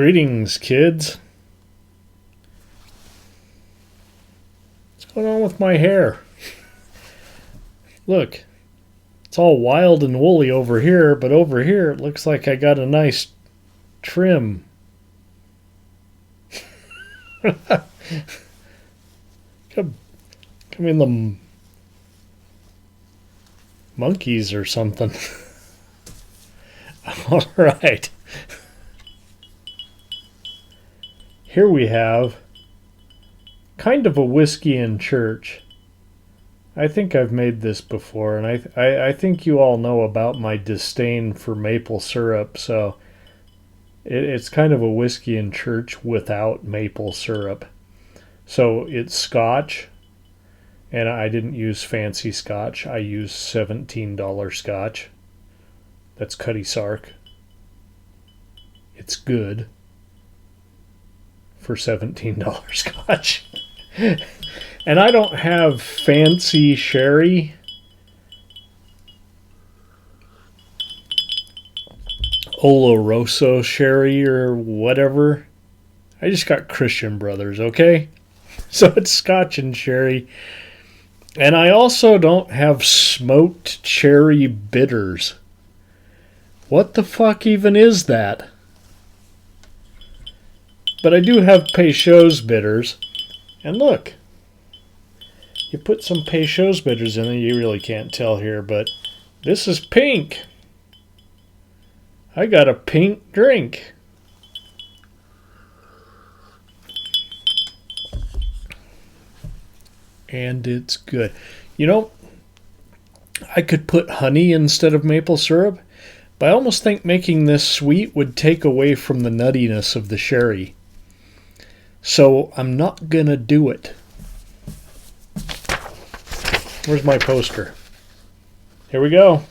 Greetings, kids. What's going on with my hair? Look, it's all wild and woolly over here, but over here it looks like I got a nice trim. Come in the monkeys or something. All right. Here we have kind of a whiskey in church. I think I've made this before, and I think you all know about my disdain for maple syrup, so it's kind of a whiskey in church without maple syrup. So it's Scotch, and I didn't use fancy Scotch. I used $17 Scotch. That's Cutty Sark. It's good for $17 Scotch. And I don't have fancy sherry. Oloroso sherry or whatever. I just got Christian Brothers, okay? So it's Scotch and sherry. And I also don't have smoked cherry bitters. What the fuck even is that? But I do have Peychaud's bitters. And look. You put some Peychaud's bitters in there, you really can't tell here, but this is pink. I got a pink drink. And it's good. You know, I could put honey instead of maple syrup, but I almost think making this sweet would take away from the nuttiness of the sherry. So I'm not going to do it. Where's my poster? Here we go.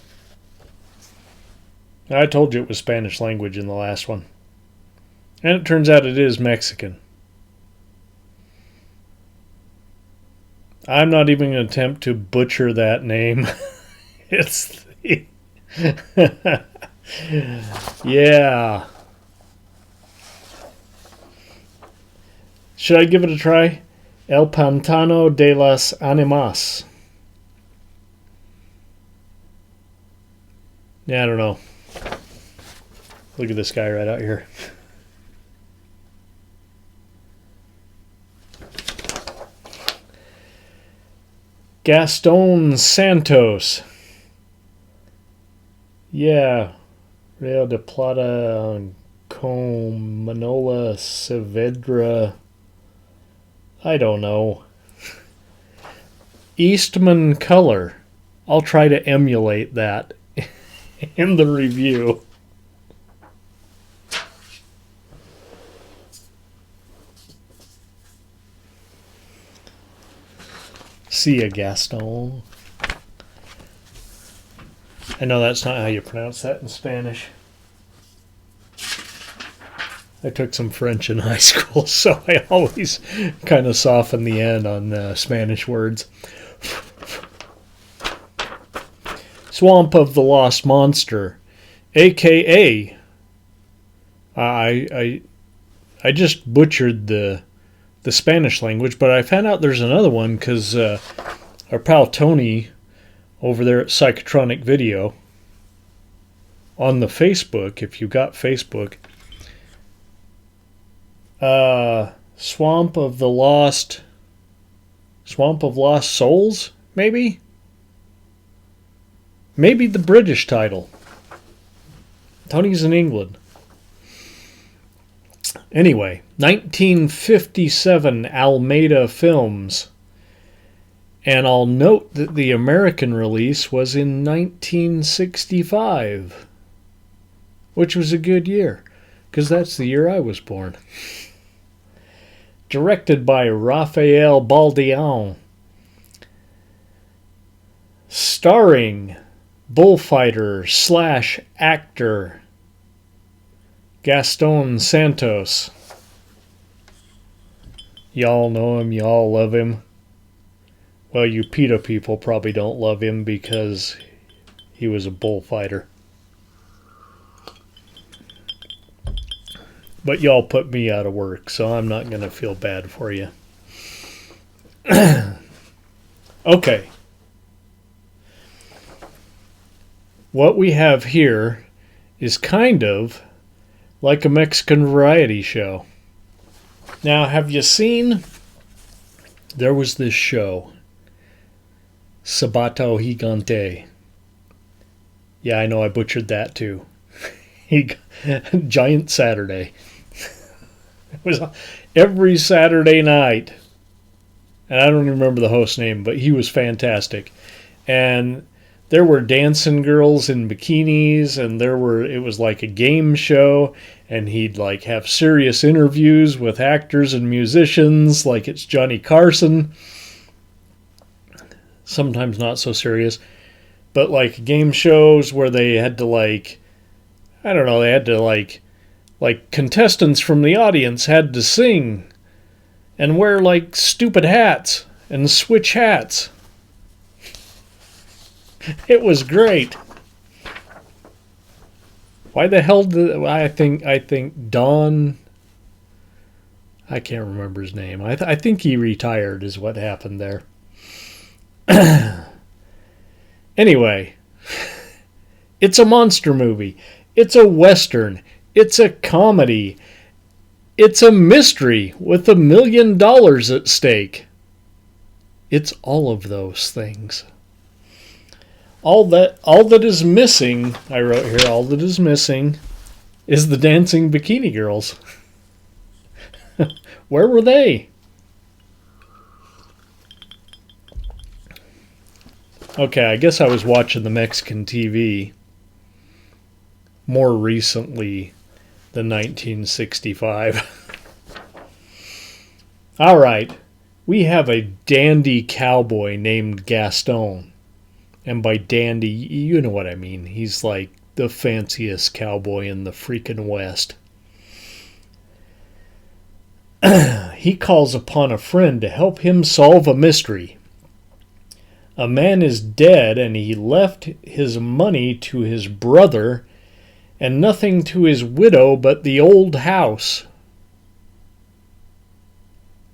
I told you it was Spanish language in the last one. And it turns out it is Mexican. I'm not even going to attempt to butcher that name. It's the... Yeah. Should I give it a try? El Pantano de las Animas. Yeah, I don't know. Look at this guy right out here. Gaston Santos. Yeah. Real de Plata con Manola Saavedra. I don't know. Eastman color. I'll try to emulate that in the review. See ya, Gaston. I know that's not how you pronounce that in Spanish. I took some French in high school, so I always kind of soften the end on Spanish words. Swamp of the Lost Monster, a.k.a. I just butchered the Spanish language, but I found out there's another one because our pal Tony over there at Psychotronic Video on the Facebook, if you got Facebook, Swamp of Lost Souls, maybe the British title. Tony's in England. Anyway, 1957 Almeida Films. And I'll note that the American release was in 1965, which was a good year, because that's the year I was born. Directed by Raphael Baldion. Starring bullfighter / actor Gaston Santos. Y'all know him, y'all love him. Well, you PETA people probably don't love him because he was a bullfighter. But y'all put me out of work, so I'm not going to feel bad for you. Okay. What we have here is kind of like a Mexican variety show. Now, have you seen? There was this show, Sabato Gigante. Yeah, I know I butchered that too. Giant Saturday. It was every Saturday night. And I don't even remember the host's name, but he was fantastic. And there were dancing girls in bikinis, and it was like a game show, and he'd like have serious interviews with actors and musicians like it's Johnny Carson. Sometimes not so serious, but like game shows where they had to like contestants from the audience had to sing and wear like stupid hats and switch hats. It was great. Why the hell did I think Don? I can't remember his name. I think he retired is what happened there. Anyway, it's a monster movie. It's a western. It's a comedy. It's a mystery with $1 million at stake. It's all of those things. All that is missing, I wrote here, all that is missing is the dancing bikini girls. Where were they? Okay, I guess I was watching the Mexican TV more recently than 1965. All right, we have a dandy cowboy named Gaston. And by dandy, you know what I mean. He's like the fanciest cowboy in the freaking West. He calls upon a friend to help him solve a mystery. A man is dead and he left his money to his brother and nothing to his widow but the old house.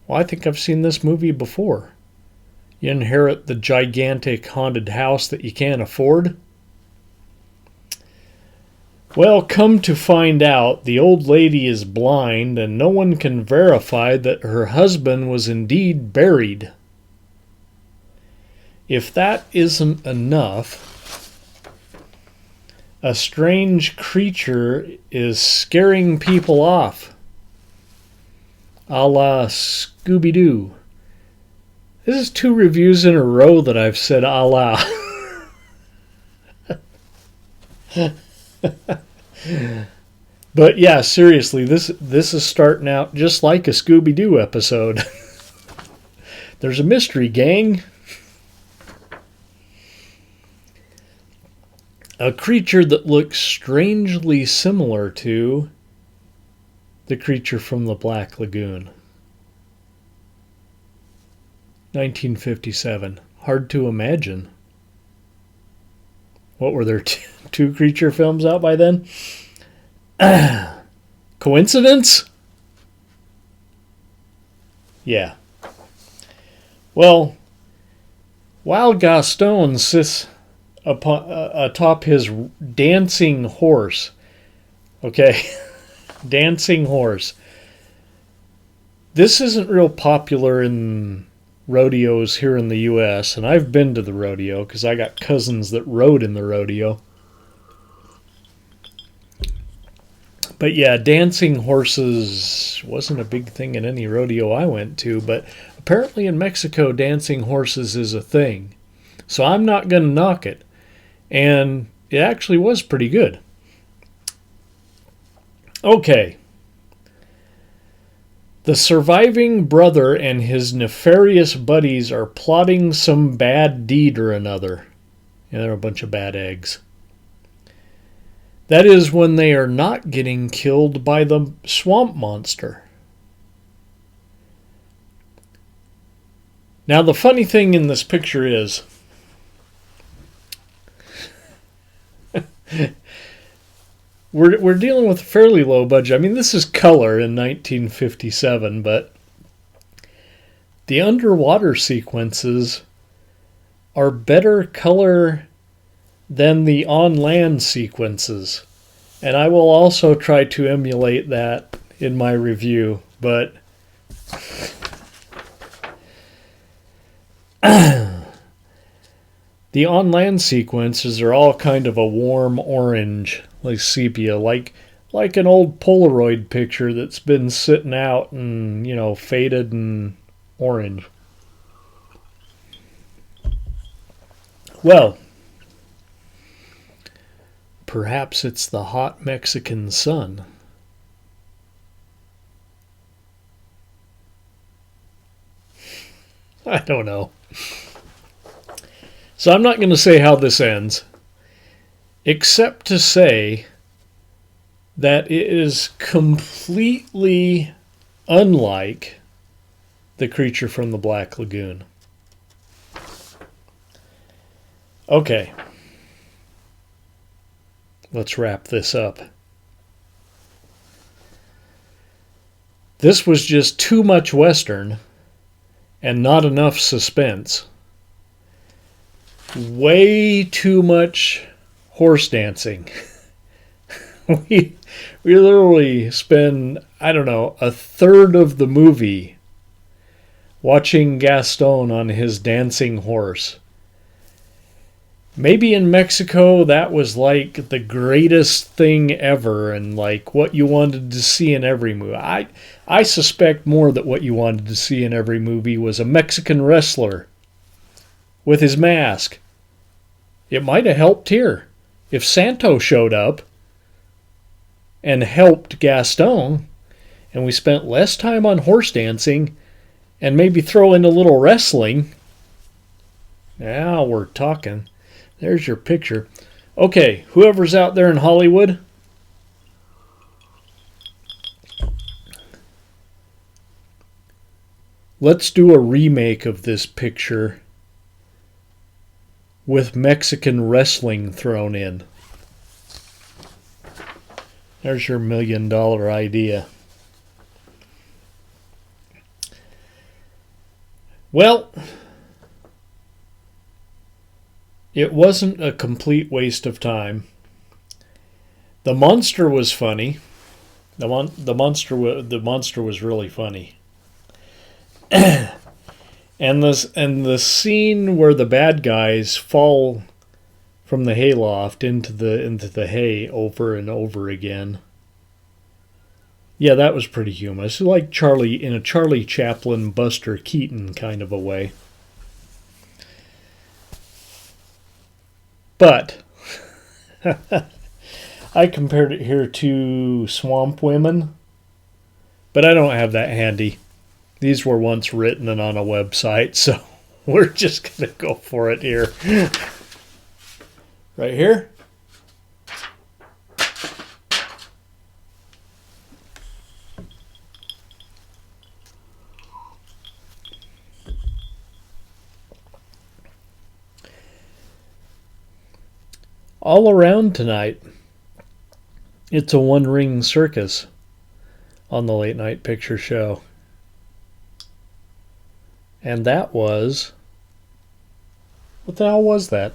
Well, I think I've seen this movie before. You inherit the gigantic haunted house that you can't afford? Well, come to find out, the old lady is blind and no one can verify that her husband was indeed buried. If that isn't enough, a strange creature is scaring people off, a la Scooby-Doo. This is 2 reviews in a row that I've said a la. But yeah, seriously, this is starting out just like a Scooby-Doo episode. There's a mystery, gang. A creature that looks strangely similar to the creature from the Black Lagoon. 1957. Hard to imagine. What were there, 2 creature films out by then? Coincidence? Yeah. Well, while Gaston sits atop his dancing horse, okay, dancing horse. This isn't real popular in rodeos here in the U.S., and I've been to the rodeo because I got cousins that rode in the rodeo. But yeah, dancing horses wasn't a big thing in any rodeo I went to, but apparently in Mexico, dancing horses is a thing. So I'm not going to knock it. And it actually was pretty good. Okay. The surviving brother and his nefarious buddies are plotting some bad deed or another. Yeah, they're a bunch of bad eggs. That is when they are not getting killed by the swamp monster. Now, the funny thing in this picture is we're dealing with a fairly low budget. I mean, this is color in 1957, but the underwater sequences are better color than the on-land sequences. And I will also try to emulate that in my review, but the on-land sequences are all kind of a warm orange, like sepia, like an old Polaroid picture that's been sitting out and, faded and orange. Well, perhaps it's the hot Mexican sun. I don't know. So I'm not going to say how this ends, except to say that it is completely unlike The Creature from the Black Lagoon. Okay. Let's wrap this up. This was just too much Western and not enough suspense. Way too much horse dancing. we literally spend, I don't know, a third of the movie watching Gaston on his dancing horse. Maybe in Mexico that was like the greatest thing ever and like what you wanted to see in every movie. I suspect more that what you wanted to see in every movie was a Mexican wrestler with his mask. It might have helped here. If Santo showed up and helped Gaston and we spent less time on horse dancing and maybe throw in a little wrestling, now we're talking. There's your picture. Okay, whoever's out there in Hollywood, let's do a remake of this picture with Mexican wrestling thrown in. There's your $1 million idea. Well, it wasn't a complete waste of time. The monster was funny. The monster was really funny. And the scene where the bad guys fall from the hayloft into the hay over and over again. Yeah, that was pretty humorous. Like Charlie in a Charlie Chaplin, Buster Keaton kind of a way. But I compared it here to Swamp Women, but I don't have that handy. These were once written and on a website, so we're just going to go for it here. Right here. All around tonight, it's a one-ring circus on the Late Night Picture Show. And that was... What the hell was that?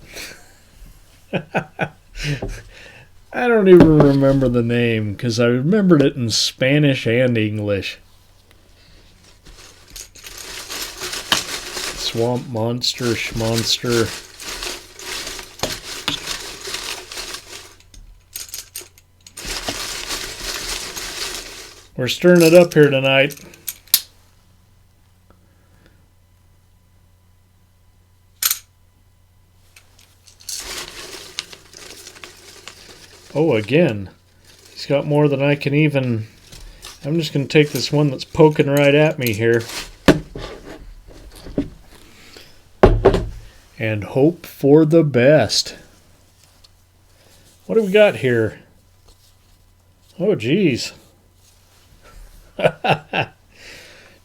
I don't even remember the name, because I remembered it in Spanish and English. Swamp Monster, Schmonster... We're stirring it up here tonight. Oh, again. He's got more than I can even... I'm just going to take this one that's poking right at me here. And hope for the best. What do we got here? Oh, geez.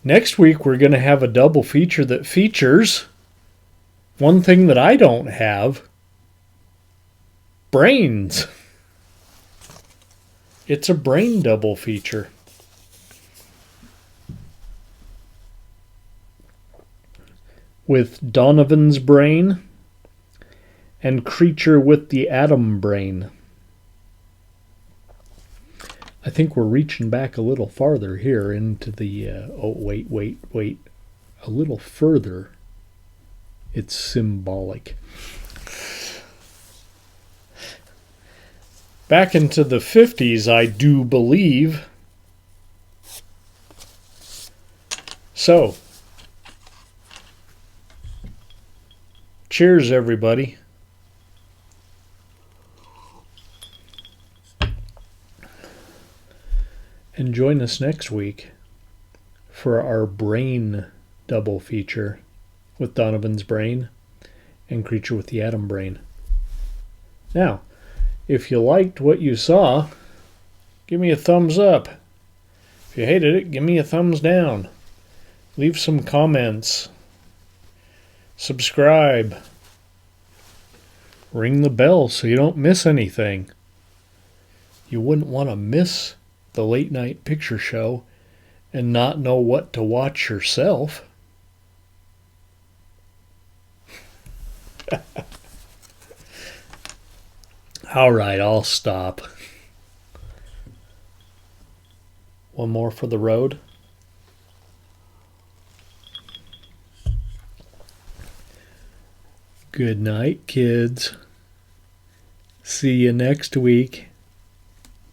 Next week we're going to have a double feature that features one thing that I don't have: brains. It's a brain double feature. With Donovan's brain and Creature with the Atom brain. I think we're reaching back a little farther here into the... wait. A little further. It's symbolic. Back into the 50s, I do believe. So, cheers, everybody. And join us next week for our brain double feature with Donovan's brain and Creature with the Atom brain. Now, if you liked what you saw, give me a thumbs up. If you hated it, give me a thumbs down. Leave some comments. Subscribe. Ring the bell so you don't miss anything. You wouldn't want to miss the late night picture show and not know what to watch yourself. All right, I'll stop. One more for the road. Good night, kids. See you next week.